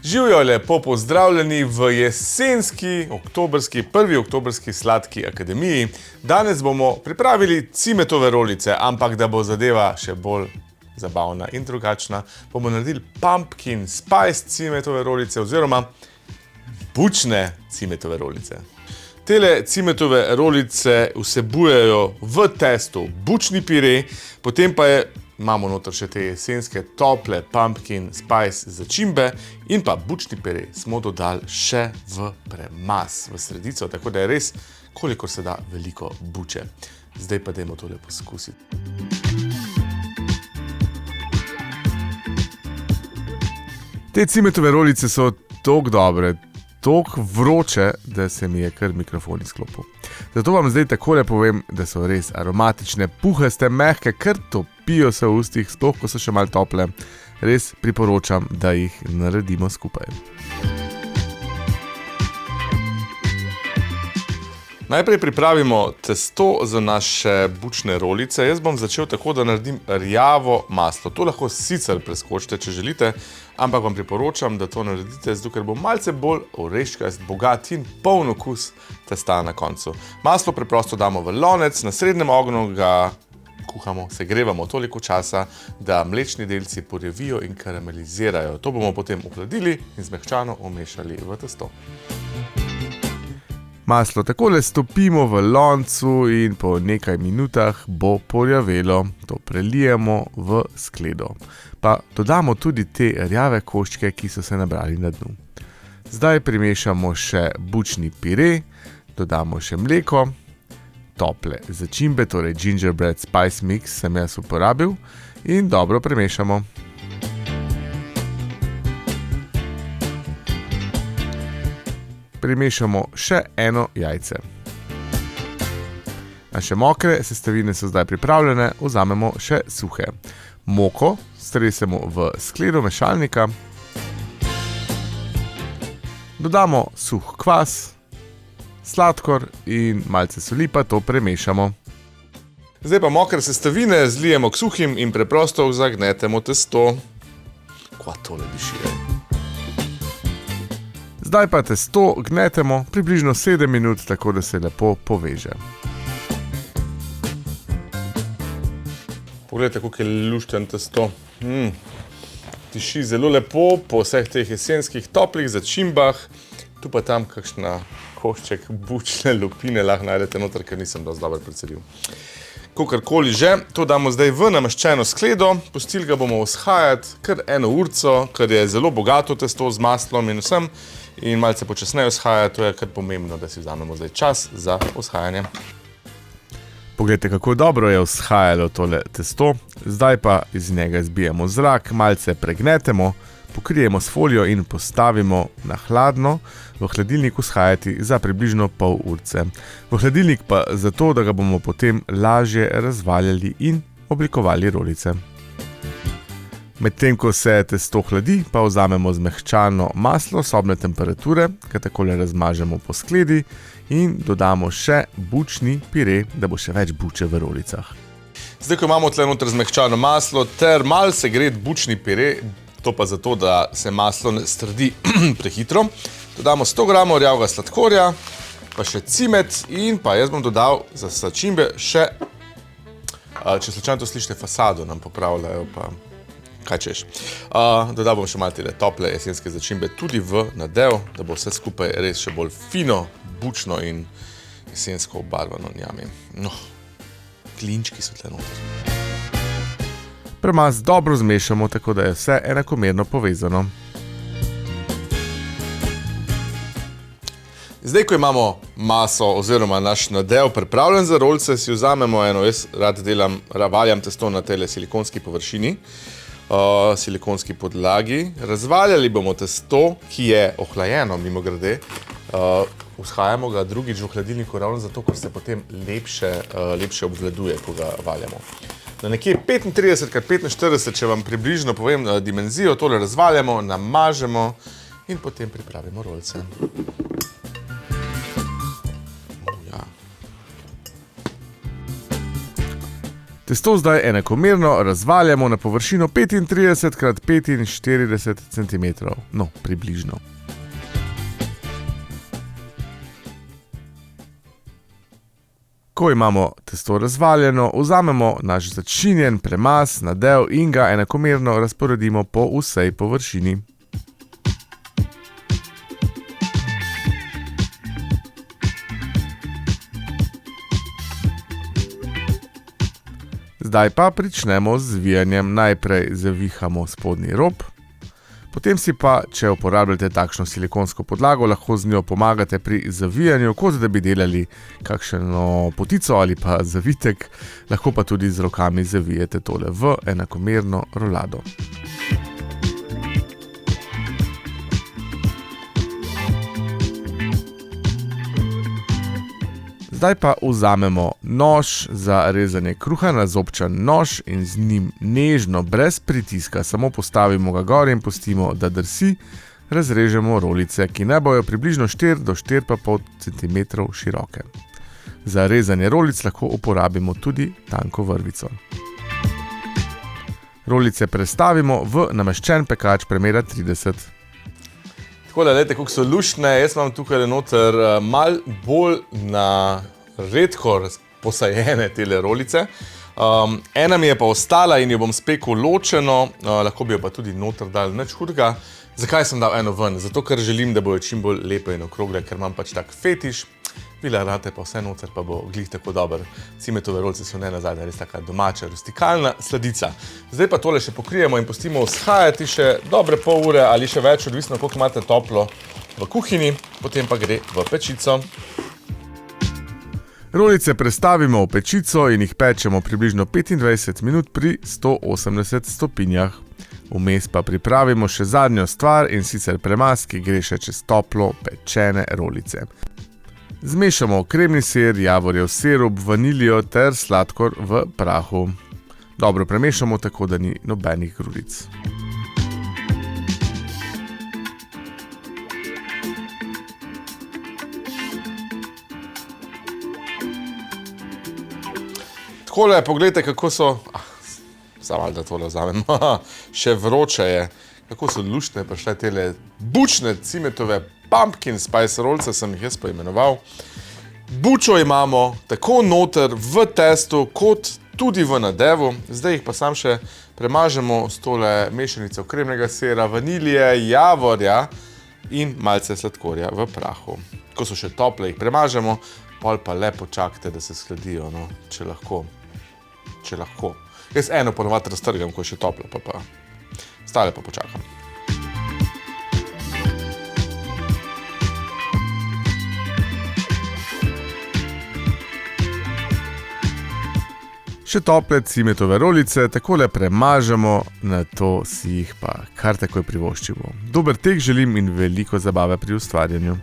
Živijo, lepo pozdravljeni v jesenski, prvi oktobrski Sladki akademiji. Danes bomo pripravili cimetove rolice, ampak da bo zadeva še bolj zabavna in drugačna, bomo naredili pumpkin spice cimetove rolice oziroma bučne cimetove rolice. Tele cimetove rolice vsebujejo v testu bučni pire, potem pa imamo noter še te jesenske tople pumpkin spice začimbe in pa bučni pire smo dodali še v premaz, v sredico, tako da je res, kolikor se da, veliko buče. Zdaj pa dajmo tole poskusiti. Te cimetove rolice so toliko dobre, toliko vroče, da se mi je kar mikrofon izklopil. Zato vam zdaj takole povem, da so res aromatične, puhaste, mehke, kar topijo se v ustih, sploh ko so še malo tople. Res priporočam, da jih naredimo skupaj. Najprej pripravimo testo za naše bučne rolice. Jaz bom začel tako, da naredim rjavo maslo. To lahko sicer preskočite, če želite, ampak vam priporočam, da to naredite, zato ker bo malce bolj oreščkast, bogat in poln okus testa na koncu. Maslo preprosto damo v lonec, na srednjem ognju ga kuhamo, segrevamo toliko časa, da mlečni delci porjavijo in karamelizirajo. To bomo potem ohladili in zmehčano umešali v testo. Maslo takole stopimo v loncu in po nekaj minutah bo porjavelo. To prelijemo v skledo. Pa dodamo tudi te rjave koščke, ki so se nabrali na dnu. Zdaj primešamo še bučni pire, dodamo še mleko, tople začimbe, torej gingerbread spice mix sem jaz uporabil in dobro premešamo. Primešamo še eno jajce. Naše mokre sestavine so zdaj pripravljene, vzamemo še suhe. Moko stresemo v skledo mešalnika. Dodamo suh kvas, sladkor in malce soli, pa to premešamo. Zdaj pa mokre sestavine zlijemo k suhim in preprosto zagnetemo testo. Kva tole diši. Zdaj pa testo gnetemo približno 7 minut, tako da se lepo poveže. Poglejte, koliko je lušten testo. Diši zelo lepo po vseh teh jesenskih toplih začimbah. Tu pa tam kakšna košček bučne lupine lahko najdete noter, ker nisem dosti dobro predstavil. Kakorkoli že, to damo zdaj v namaščeno skledo, pustili ga bomo vzhajati kar 1 urco, ker je zelo bogato testo z maslom in vsem, in malce počasneje vzhaja, to je kar pomembno, da si vzamemo zdaj čas za vzhajanje. Poglejte, kako dobro je vzhajalo tole testo, zdaj pa iz njega izbijemo zrak, malce pregnetemo, pokrijemo s folijo in postavimo na hladno, v hladilnik vzhajati za približno pol urce. V hladilnik pa zato, da ga bomo potem lažje razvaljali in oblikovali rolice. Medtem ko se testo hladi, pa vzamemo zmehčano maslo sobne temperature, ga takole razmažemo po skledi in dodamo še bučni pire, da bo še več buče v rolicah. Zdaj, ko imamo tle noter zmehčano maslo ter malo segret bučni pire, to pa zato, da se maslo ne strdi prehitro, dodamo 100 gramov rjavega sladkorja, pa še cimet in pa jaz bom dodal za začimbe še, če slučajno to slišite, fasado nam popravljajo, pa kaj češ. Dodal bom še malo tele tople jesenske začimbe tudi v nadev, da bo vse skupaj res še bolj fino, bučno in jesensko obarvano njami. Klinčki so tle noter. Premaz dobro zmešamo, tako da je vse enakomerno povezano. Zdaj, ko imamo maso oziroma naš nadev pripravljen za rolice, si vzamemo eno, jaz rad valjam testo na tele silikonski površini, silikonski podlagi. Razvaljali bomo testo, ki je ohlajeno, mimogrede. Vzhajamo ga drugič v hladilniku ravno zato, ker se potem lepše obvladuje, ko ga valjamo. Na nekje 35x45, če vam približno povem dimenzijo, tole razvaljamo, namažemo in potem pripravimo rolice. Testo zdaj enakomerno razvaljamo na površino 35 x 45 cm, no, približno. Ko imamo testo razvaljeno, vzamemo naš začinjen premaz, nadev in ga enakomerno razporedimo po vsej površini. Zdaj pa pričnemo z zvijanjem. Najprej zavihamo spodnji rob, potem si pa, če uporabljate takšno silikonsko podlago, lahko z njo pomagate pri zavijanju, kot da bi delali kakšno potico ali pa zavitek, lahko pa tudi z rokami zavijete tole v enakomerno rolado. Zdaj pa vzamemo nož za rezanje kruha, nazobčan nož, in z njim nežno, brez pritiska, samo postavimo ga gor in pustimo, da drsi, razrežemo rolice, ki naj bojo približno 4 do 4,5 cm široke. Za rezanje rolic lahko uporabimo tudi tanko vrvico. Rolice prestavimo v nameščen pekač premera 30. Tako da, gledajte, kako so luštne. Jaz imam tukaj noter malo bolj na redko posajene tele rolice. Ena mi je pa ostala in jo bom spekel ločeno, lahko bi jo pa tudi noter dal, nič hudega. Zakaj sem dal eno ven? Zato, ker želim, da bojo čim bolj lepe in okrogle, ker imam pač tak fetiš. Vila rate pa vse noter, pa bo glih tako dober. Cimetove rolice so ne nazadnje res taka domača, rustikalna sladica. Zdaj pa tole še pokrijemo in pustimo vzhajati še dobre pol ure ali še več, odvisno koliko imate toplo v kuhinji, potem pa gre v pečico. Rolice prestavimo v pečico in jih pečemo približno 25 minut pri 180 stopinjah. Vmes pa pripravimo še zadnjo stvar, in sicer premaz, ki gre še čez toplo pečene rolice. Zmešamo kremni sir, javorjev sirup, vaniljo ter sladkor v prahu. Dobro premešamo, tako da ni nobenih grudic. Takole, poglejte, kako so... Samo da tole vzamem. Še vroče je. Kako so luštne prišle tele bučne cimetove pumpkin spice rolce, sem jih jaz poimenoval. Bučo imamo tako noter v testu, kot tudi v nadevu. Zdaj jih pa sam še premažemo s tole mešanico kremnega sira, vanilije, javorja in malce sladkorja v prahu. Ko so še tople, jih premažemo, pol pa le počakajte, da se shladijo, no, če lahko. Če lahko. Jaz eno ponovadi raztrgam, ko je še toplo, pa stale pa počakam. Še tople cimetove rolice takole premažemo, nato si jih pa kar takoj privoščimo. Dober tek želim in veliko zabave pri ustvarjanju.